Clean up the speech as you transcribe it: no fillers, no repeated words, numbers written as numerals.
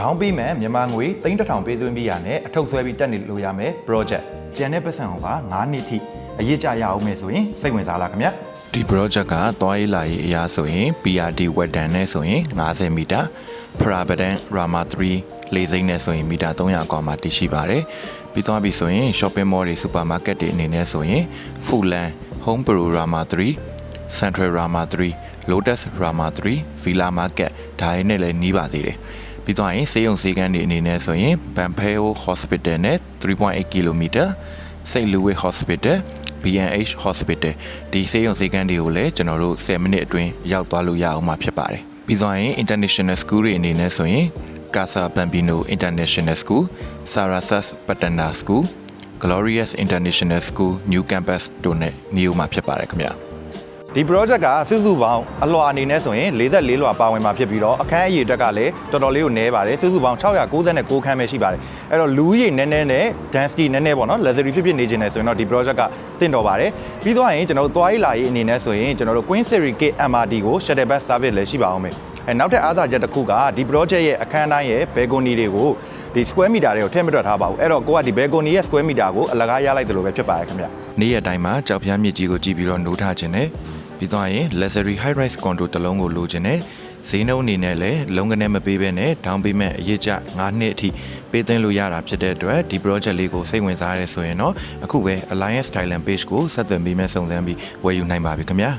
down payment မြန်မာငွေ3000ပေးသွင်းပြီးရနဲ့အထုပ်ဆွဲပြီးတက်နေလို့ရမယ် project ကျန်တဲ့ပတ်စံဟောက9နှစ်ထိအရေးကြရအောင်မယ်ဆိုရင်စိတ်ဝင်စားလားခင်ဗျဒီ project ကသွားရေးလာရေးအရာဆိုရင် PRD ဝက်တန်နဲ့ဆိုရင်50မီတာ Prabadan Rama 3လေစိမ့်နဲ့ဆိုရင်မီတာ300ကွာမှာတည်ရှိပါတယ်ပြီးသွားပြီဆိုရင် shopping mall တွေ supermarket တွေအနေနဲ့ဆိုရင် Fulan Home Pro Rama 3 Central Rama 3 Lotus Rama 3 Villa Market ဒါတွေနဲ့လည်းနီးပါသေးတယ်ပြီးတော့ရင်စေယုံစေကန်းတွေအနေနဲ့ဆိုရင် Banpeo Hospital နဲ့ 3.8 km စိတ်လူဝေး Hospital B&H Hospital ဒီစေယုံစေကန်းတွေကိုလည်းကျွန်တော်တို့10မိနစ်အတွင်းရောက်သွားလို့ရအောင်မှာဖြစ်ပါတယ်ပြီးတော့ရင် International School တွေအနေနဲ့ဆိုရင် Casa Bambino International School Sarasas Patana School Glorious International School New Campus တို့နဲ့နေဦးမှာဖြစ်ပါတယ်ခင်ဗျာဒီ project ကစုစုပေါင်းအလွှာအနေနဲ့ဆိုရင်44လွှာပါဝင်မှာဖြစ်ပြီးတော့အခန်းအရေးအတွက်ကလည်းတော်တော်လေးကိုနည်းပါတယ်စုစုပေါင်း696ခန်းပဲရှိပါတယ်အဲ့တော့လူကြီးနည်းနည်းနဲ့ density နည်းနည်းပေါ့နော် luxury ဖြစ်နေခြင်းနဲ့ဆိုရင်တော့ဒီ project ကတင့်တော်ပါတယ်ပြီးတော့ရင်ကျွန်တော်တို့သွားရေးလာရေးအနေနဲ့ဆိုရင်ကျွန်တော်တို့ Queen Series K MRT ကို shuttle bus service လည်းရှိပါအောင်မယ်နောက်ထပ်အားသာချက်တစ်ခုကဒီ project ရဲ့အခန်းတိုင်းရဲ့ balcony တွေကိုဒီ square meter တွေကိုထည့်မတွက်ထားပါဘူးအဲ့တော့ကိုကဒီ balcony ရဲ့ square meter ကိုအလကားရလိုက်တယ်လို့ပဲဖြစ်ပါတယ်ခင်ဗျနေ့ရက်တိုင်းမှာကြောက်ဖျားမြစ်ကြီးကိုကြည့်ပြီးတော့နိုးထားခြင်းနဲ့ပြီးတော့ရင် luxury high rise condo တစ်လုံးကိုလိုချင်တယ်ဈေးနှုန်းအနေနဲ့လည်းလုံးကနေမပေးဘဲနဲ့ down payment အရေးကျ9နှစ်အထိပေးသွင်းလို့ရတာဖြစ်တဲ့အတွက်ဒီ project လေးကိုစိတ်ဝင်စားရဲဆိုရင်တော့အခုပဲ Alliance Thailand page ကိုဆက်သွယ်ပြီးမဲ့စုံစမ်းပြီးဝယ်ယူနိုင်ပါပြီခင်ဗျာ